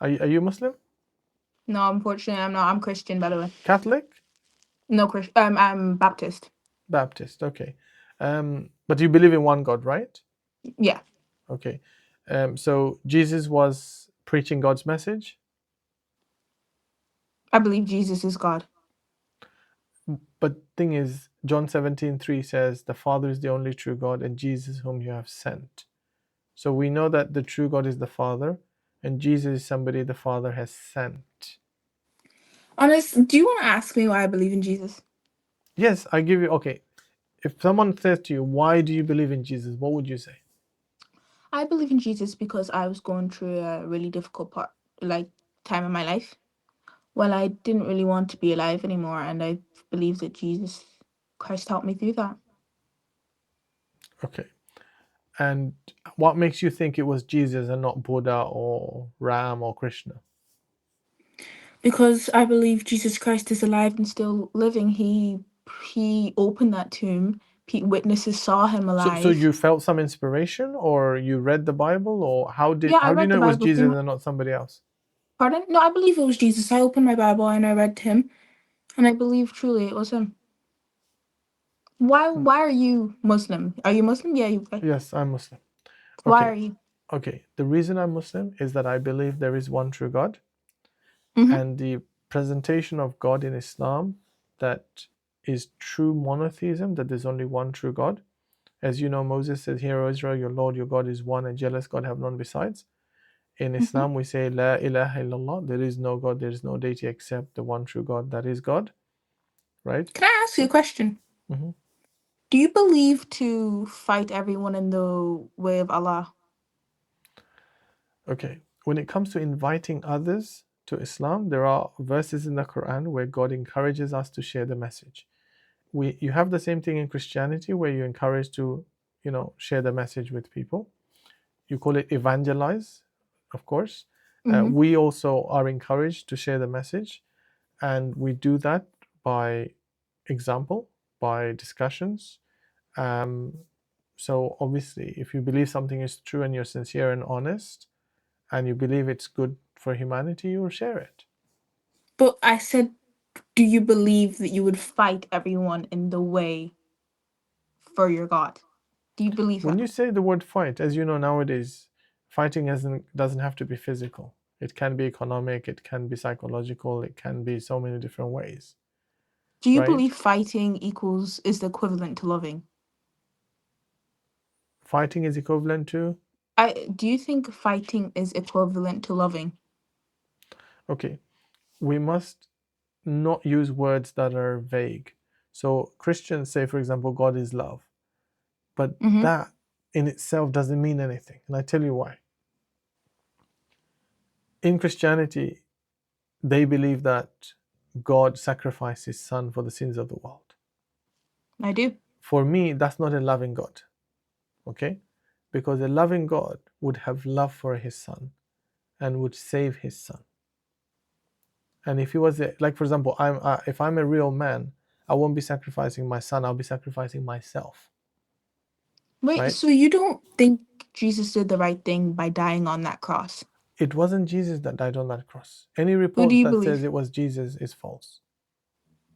Are you Muslim? No, unfortunately, I'm not. I'm Christian, by the way. Catholic? No, Christian. I'm Baptist. Baptist, okay. But you believe in one God, right? Yeah, Okay. So Jesus was preaching God's message, I believe Jesus is God. but thing is, John 17:3 says, "The Father is the only true God, and Jesus whom you have sent." So we know that the true God is the Father, and Jesus is somebody the Father has sent. Honest, do you want to ask me why I believe in Jesus? Yes, I give you. Okay, if someone says to you, "Why do you believe in Jesus?" What would you say? I believe in Jesus because I was going through a really difficult time in my life. Well, I didn't really want to be alive anymore, and I believe that Jesus Christ helped me through that. Okay. And what makes you think it was Jesus and not Buddha or Ram or Krishna? Because I believe Jesus Christ is alive and still living. He opened that tomb. Witnesses saw him So alive. you felt some inspiration, or you read the Bible, or Yeah, I how do you read know the it was Bible through Jesus my and not somebody else? pardon. No, I believe it was Jesus. I opened my Bible and I read him, and I believe truly it was him. Why? Mm, Why are you Muslim? Are you Muslim? Yeah, you. yes, I'm Muslim. Why Okay, are you? okay. The reason I'm Muslim is that I believe there is one true God, Mm-hmm. and the presentation of God in Islam that is true monotheism, that there's only one true God. As you know, Moses said, "Hear, O Israel, your Lord, your God is one, and jealous God have none besides." In Mm-hmm. Islam, we say, La ilaha illallah, there is no God, there is no deity except the one true God, that is God, right? Can I ask you a So, question? mhm. Do you believe to fight everyone in the way of Allah? Okay. When it comes to inviting others to Islam, there are verses in the Quran where God encourages us to share the message. You have the same thing in Christianity where you're encouraged to, share the message with people. You call it evangelize, of course. Mm-hmm. We also are encouraged to share the message, and we do that by example, by discussions. Um, so obviously, if you believe something is true and you're sincere and honest, and you believe it's good for humanity, you will share it. But I said, do you believe that you would fight everyone in the way for your God? Do you believe When that? you say the word fight, as you know nowadays, fighting doesn't have to be physical. It can be economic, it can be psychological, it can be so many different ways, Do you right? believe fighting is the equivalent to loving? Fighting is equivalent to, Do you think fighting is equivalent to loving? okay, we must not use words that are vague. So Christians say, for example, God is love, but Mm-hmm. that in itself doesn't mean anything. And I tell you why. In Christianity, they believe that God sacrificed his son for the sins of the world. I do. For me, that's not a loving God, okay? Because a loving God would have love for his son and would save his son. And if he was like, for example, if I'm a real man, I won't be sacrificing my son, I'll be sacrificing myself, Wait, right? so you don't think Jesus did the right thing by dying on that cross? It wasn't Jesus that died on that cross. Any Who do reports you that says believe? it was Jesus is false.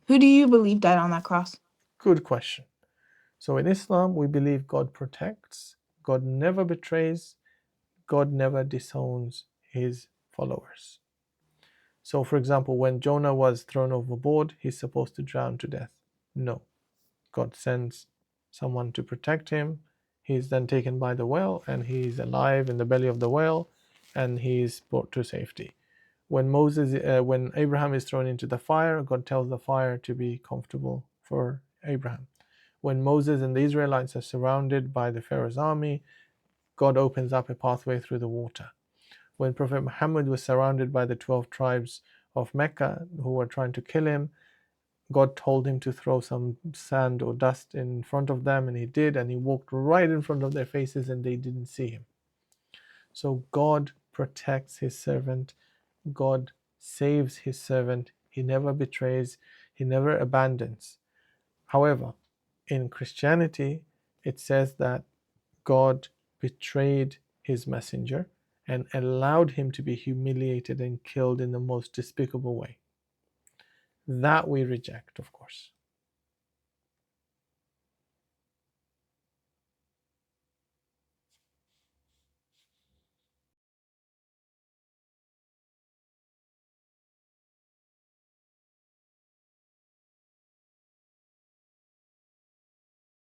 Who do you believe died on that cross? Good question. So in Islam, we believe God protects, God never betrays, God never disowns his followers. So, for example, when Jonah was thrown overboard, he's supposed to drown to death. No. God sends someone to protect him. He's then taken by the whale and he's alive in the belly of the whale and he's brought to safety. When Abraham is thrown into the fire, God tells the fire to be comfortable for Abraham. When Moses and the Israelites are surrounded by the Pharaoh's army, God opens up a pathway through the water. When Prophet Muhammad was surrounded by the 12 tribes of Mecca who were trying to kill him, God told him to throw some sand or dust in front of them, and he did, and he walked right in front of their faces, and they didn't see him. So God protects his servant, God saves his servant, he never betrays, he never abandons. However, in Christianity, it says that God betrayed his messenger and allowed him to be humiliated and killed in the most despicable way. That we reject, of course.